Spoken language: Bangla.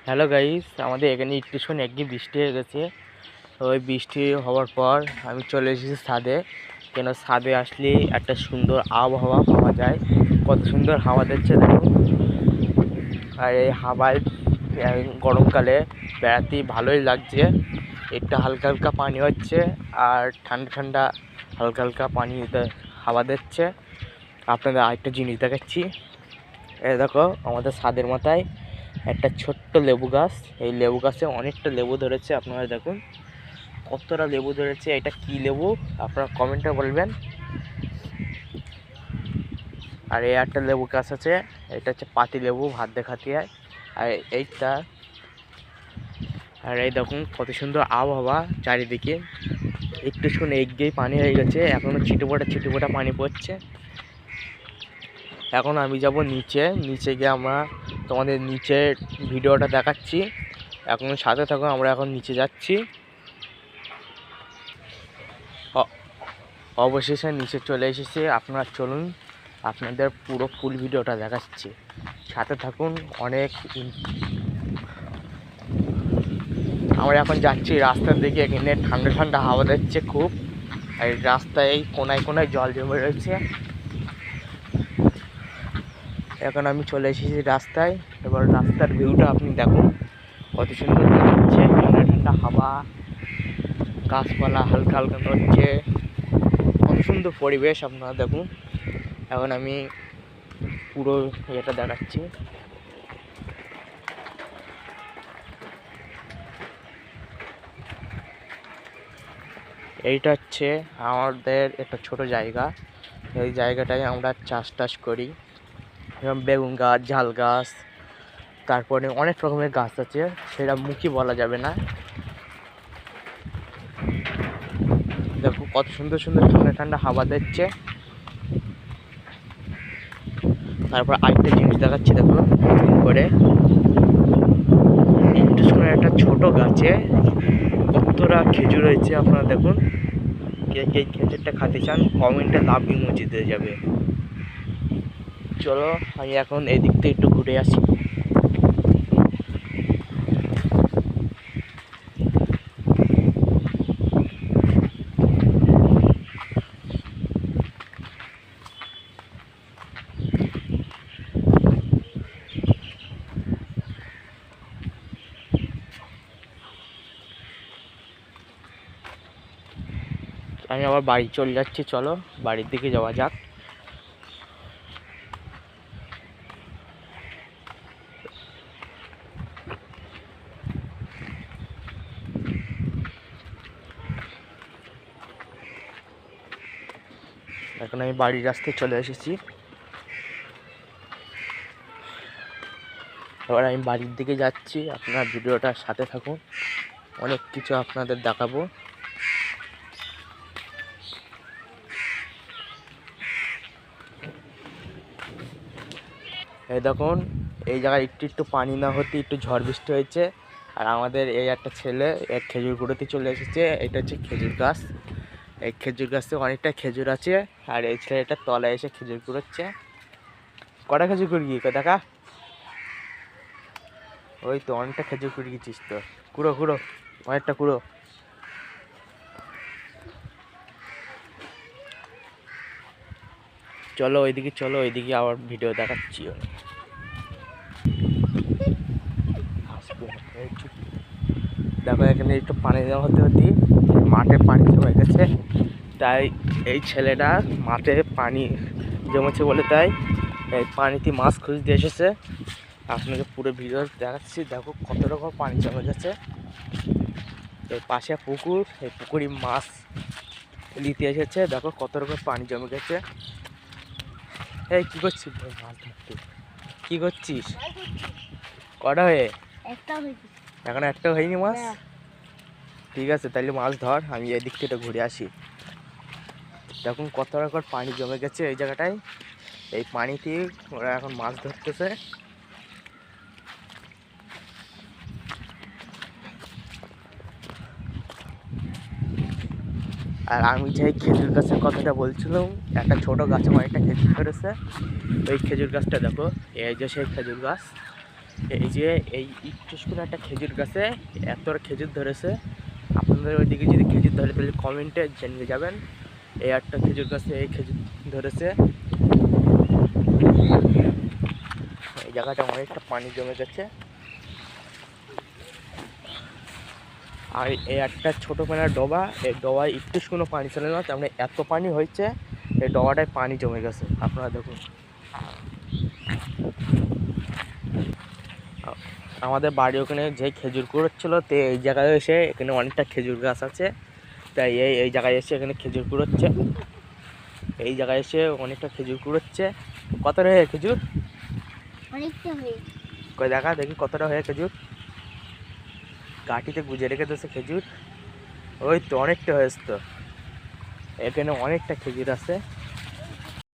হ্যালো গাইস, আমাদের এখানে একটু বৃষ্টি হয়ে গেছে। ওই বৃষ্টি হওয়ার পর আমি চলে এসেছি ছাদে। কেন ছাদে আসলে একটা সুন্দর আবহাওয়া পাওয়া যায়। কত সুন্দর হাওয়া দিচ্ছে দেখুন। আর এই হাওয়ায় গরমকালে বেড়াতে ভালোই লাগছে। একটু হালকা হালকা পানি হচ্ছে আর ঠান্ডা ঠান্ডা হালকা হালকা পানি হাওয়া দিচ্ছে। আপনাদের আরেকটা জিনিস দেখাচ্ছি। এই দেখো, আমাদের ছাদের মাথায় একটা ছোট্ট লেবু গাছ। এই লেবু গাছে অনেকটা লেবু ধরেছে। আপনারা দেখুন কতটা লেবু ধরেছে। এটা কি লেবু আপনারা কমেন্টে বলবেন। আর এই একটা লেবু গাছ আছে, এটা হচ্ছে পাতি লেবু, ভাত দেখাতে হয়। আর এইটা, আর এই দেখুন কত সুন্দর আবহাওয়া চারিদিকে। একটু শুনে এগিয়েই পানি হয়ে গেছে, এখনও ছিটেফোঁটা পানি পড়ছে। এখন আমি যাব নিচে গিয়ে আমরা তোমাদের নিচের ভিডিওটা দেখাচ্ছি। এখন সাথে থাকো, আমরা এখন নিচে যাচ্ছি। অবশেষে নিচে চলে এসেছি। আপনারা চলুন, আপনাদের পুরো ফুল ভিডিওটা দেখাচ্ছি, সাথে থাকুন। আমরা এখন যাচ্ছি রাস্তার দিকে। এখানে ঠান্ডা ঠান্ডা হাওয়া দিচ্ছে খুব। আর রাস্তায় কোনায় কোনায় জল জমে রয়েছে। এখন আমি চলে এসেছি রাস্তায়। এবার রাস্তার ভিউটা আপনি দেখুন, কত সুন্দর দেখাচ্ছে। ঠান্ডা ঠান্ডা হাওয়া, গাছপালা হালকা হালকা নড়ছে, কত সুন্দর পরিবেশ আপনারা দেখুন। এখন আমি পুরো এটা দেখাচ্ছি। এইটা হচ্ছে আমাদের একটা ছোট জায়গা। এই জায়গাটায় আমরা চাষ করি, যেমন বেগুন গাছ, ঝাল গাছ, তারপরে অনেক রকমের গাছ আছে, সেটা মুখে বলা যাবে না। দেখো কত সুন্দর সুন্দর ঠান্ডা ঠান্ডা হাওয়া দিচ্ছে। তারপর আরেকটা জিনিস দেখাচ্ছি, দেখো করে একটু সময় একটা ছোট গাছে কতটা খেজুর হয়েছে আপনারা দেখুন। কে কে খেজুরটা খেতে চান কমেন্টে লাভ ইমোজি দিয়ে যাবে। চলো আমি এখন এদিক থেকে একটু ঘুরে আসি। আমি আবার বাড়ি চলে যাচ্ছি। চলো বাড়ির দিকে যাওয়া যাক। এখন আমি বাড়ির রাস্তায় চলে এসেছি। এবার আমি বাড়ির দিকে যাচ্ছি। আপনারা ভিডিওটার সাথে থাকুন, অনেক কিছু আপনাদের দেখাবো। এই দেখুন, এই জায়গায় একটু পানি না হতে একটু ঝড় বৃষ্টি হয়েছে। আর আমাদের এই একটা ছেলে এক খেজুর কুড়োতে চলে এসেছে। এটা হচ্ছে খেজুর গাছ। এই খেজুর গাছে অনেকটা খেজুর আছে। আর এই ছেলেটা তলায় এসে খেজুর কুড়োচ্ছে। কটা খেজুর কুড়ি দেখা, ওই তো অনেকটা খেজুর কুড়ি গেছিস তো। কুড়ো অনেকটা কুড়ো। চলো ওইদিকে, ওইদিকে আবার ভিডিও দেখাচ্ছি। দেখো এখানে একটু পানি দেওয়া হতে মাঠে পানি জমে গেছে, তাই এই ছেলেটা মাঠে পানি জমেছে বলে তাই এই পানিতে মাছ খুঁজতে এসেছে। আপনাকে পুরো ভিডিও দেখাচ্ছি। দেখো কত রকম পানি জমে গেছে। এই পাশে পুকুর, এই পুকুরে মাছ নিতে এসেছে। দেখো কত রকম পানি জমে গেছে। এই কী করছিস মাছ ধরতে? কী করছিস? কটা হয়ে? এখন একটা হয়নি মাছ? ঠিক আছে, তাহলে মাছ ধর, আমি এদিক থেকে ঘুরে আসি। দেখুন কত রকম পানি জমে গেছে এই জায়গাটায়। এই পানিতে ওরা এখন মাছ ধরতেছে। আর আমি যে খেজুর গাছের কথাটা বলছিলাম, একটা ছোট গাছে অনেকটা খেজুর ধরেছে। ওই খেজুর গাছটা দেখো, এই যে সেই খেজুর গাছ। এই যে এই একটু একটা খেজুর গাছে এত খেজুর ধরেছে। আপনাদের ওইদিকে যদি খেজুর ধরে তাহলে কমেন্টে জানিয়ে যাবেন। এই একটা খেজুর গাছে এই খেজুর ধরেছে। এই জায়গাটা অনেকটা পানি জমে গেছে। আর এই একটা ছোটো পানার ডোবা, এই ডোবায় একটু কোনো পানি চলে না, তার মানে এত পানি হয়েছে এই ডোবাটায় পানি জমে গেছে। আপনারা দেখুন, আমাদের বাড়ি ওখানে যে খেজুর কুড়োচ্ছিল, তো এই জায়গায় এসে এখানে অনেকটা খেজুর গাছ আছে, তাই এই জায়গায় এসে এখানে খেজুর কুড়োচ্ছে। এই জায়গায় এসে অনেকটা খেজুর কুড়োচ্ছে। কতটা হয়ে খেজুর? অনেকটা হয়ে। কই দেখা দেখি কতটা হয়ে খেজুর। কাঠিতে গুজে রেখে দিয়েছে খেজুর। ওই তো অনেকটা হয়েছে, তো এখানে অনেকটা খেজুর আছে।